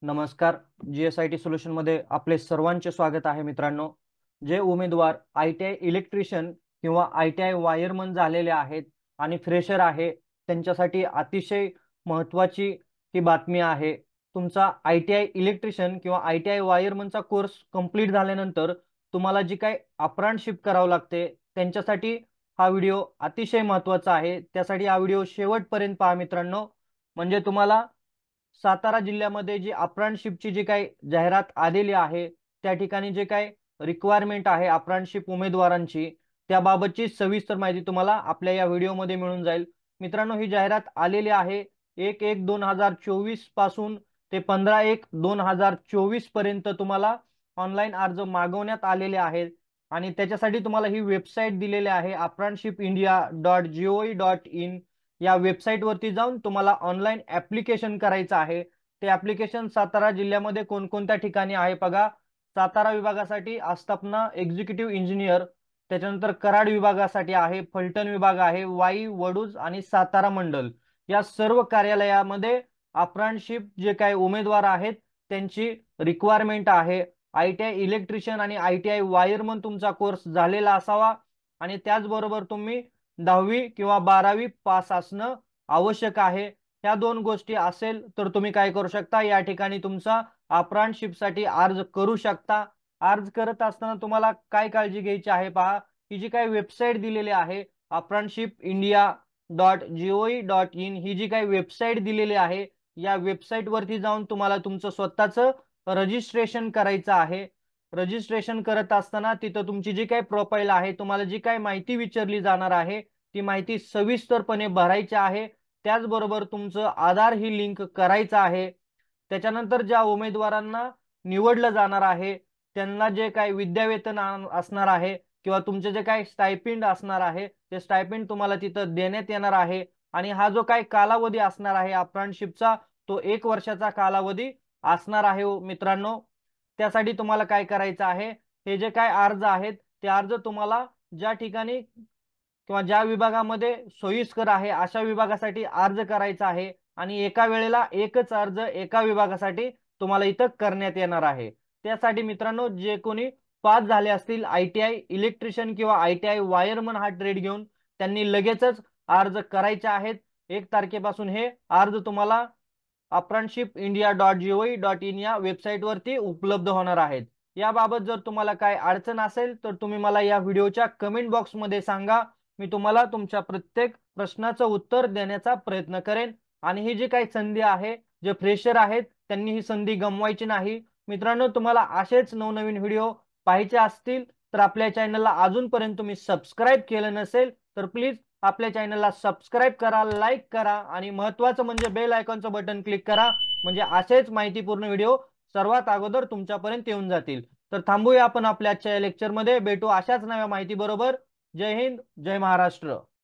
नमस्कार. GSIT solution मध्ये आपले सर्वांचे स्वागत आहे मित्रांनो. जे उमेदवार ITI इलेक्ट्रिशियन किंवा ITI वायरमन झालेले आहेत आणि फ्रेशर आहे त्यांच्यासाठी अतिशय महत्त्वाची ही बातमी आहे. तुमचा ITI इलेक्ट्रिशियन किंवा ITI वायरमनचा कोर्स कंप्लीट झाल्यानंतर तुम्हाला जी काही अप्रेंटिसशिप करावं लागते त्यांच्यासाठी हा व्हिडिओ अतिशय महत्त्वाचा आहे. त्यासाठी हा व्हिडिओ शेवटपर्यंत पहा मित्रांनो. म्हणजे तुम्हाला सातारा जिल्ह्यामध्ये जी अप्रेंटिसशिपची जी काही जाहिरात आलेली आहे त्या ठिकाणी जे काही रिक्वायरमेंट आहे अप्रेंटिसशिप उमेदवारांची त्याबाबतची सविस्तर माहिती तुम्हाला आपल्या या व्हिडिओमध्ये मिळून जाईल. मित्रांनो, ही जाहिरात आलेली आहे 1/1/2024 पासून ते 15/1/2024 पर्यंत तुम्हाला ऑनलाईन अर्ज मागवण्यात आलेले आहेत आणि त्याच्यासाठी तुम्हाला ही वेबसाईट दिलेली आहे apprenticeshipiindia.gov.in. या वेबसाईट वरती जाऊन तुम्हाला ऑनलाईन ऍप्लिकेशन करायचं आहे. ते ऍप्लिकेशन सातारा जिल्ह्यामध्ये कोणकोणत्या ठिकाणी आहे बघा. सातारा विभागासाठी आस्थापना एक्झिक्युटिव्ह इंजिनियर, त्याच्यानंतर कराड विभागासाठी आहे, फलटण विभाग आहे, वाई, वडूज आणि सातारा मंडल या सर्व कार्यालयामध्ये अप्रेंटिसशिप जे काही उमेदवार आहेत त्यांची रिक्वायरमेंट आहे. ITI इलेक्ट्रिशियन आणि ITI वायरमन तुमचा कोर्स झालेला असावा आणि त्याचबरोबर तुम्ही 10वी किंवा 12वी पास असणं आवश्यक आहे. ह्या दोन गोष्टी असेल तर तुम्ही काय करू शकता, या ठिकाणी तुमचा अप्रेंटिसशिपसाठी अर्ज करू शकता. अर्ज करत असताना तुम्हाला काय काळजी घ्यायची आहे पहा. ही जी काही वेबसाईट दिलेली आहे apprenticeshipiindia.gov.in, ही जी काही वेबसाईट दिलेली आहे या वेबसाईट वरती जाऊन तुम्हाला तुमचं स्वतःचं रजिस्ट्रेशन करायचं आहे. रजिस्ट्रेशन करत असताना तिथं तुमची जी काही प्रोफाईल आहे तुम्हाला जी काही माहिती विचारली जाणार आहे ती माहिती सविस्तरपणे भरायची आहे. त्याचबरोबर तुमचं आधार ही लिंक करायचं आहे. त्याच्यानंतर ज्या उमेदवारांना निवडलं जाणार आहे त्यांना जे काही विद्यावेतन असणार आहे किंवा तुमचे जे काही स्टायपिंड असणार आहे ते स्टायपिंड तुम्हाला तिथं देण्यात येणार आहे. आणि हा जो काही कालावधी असणार आहे अप्रेंटिसशिपचा तो 1 वर्षाचा कालावधी असणार आहे मित्रांनो. त्यासाठी तुम्हाला काय करायचं आहे, हे जे काय अर्ज आहेत ते अर्ज तुम्हाला ज्या ठिकाणी किंवा ज्या विभागामध्ये सोयीस्कर आहे अशा विभागासाठी अर्ज करायचा आहे आणि एका वेळेला एकच अर्ज एका विभागासाठी तुम्हाला इथं करण्यात येणार आहे. त्यासाठी मित्रांनो, जे कोणी पास झाले असतील ITI इलेक्ट्रिशियन किंवा ITI वायरमन हा ट्रेड घेऊन त्यांनी लगेचच अर्ज करायचे आहेत. 1 तारखेपासून हे अर्ज तुम्हाला apprenticeshipiindia.gov.in या वेबसाईट वरती उपलब्ध होणार आहेत. याबाबत जर तुम्हाला काय अडचण असेल तर तुम्ही मला या व्हिडिओच्या कमेंट बॉक्स मध्ये सांगा. मी तुम्हाला तुमच्या प्रत्येक प्रश्नाचं उत्तर देण्याचा प्रयत्न करेन. आणि ही जी काही संधी आहे, जे फ्रेशर आहेत त्यांनी ही संधी गमवायची नाही. मित्रांनो, तुम्हाला असेच नवनवीन व्हिडिओ पाहायचे असतील तर आपल्या चॅनलला अजूनपर्यंत तुम्ही सबस्क्राईब केलं नसेल तर प्लीज आपल्या चॅनलला सबस्क्राईब करा, लाईक करा आणि महत्त्वाचं म्हणजे बेल आयकॉनचं बटन क्लिक करा. म्हणजे असेच माहितीपूर्ण व्हिडिओ सर्वात अगोदर तुमच्यापर्यंत येऊन जातील. तर थांबूया आपण आपल्या आजच्या लेक्चरमध्ये. भेटू अशाच नव्या माहिती बरोबर. जय हिंद, जय महाराष्ट्र.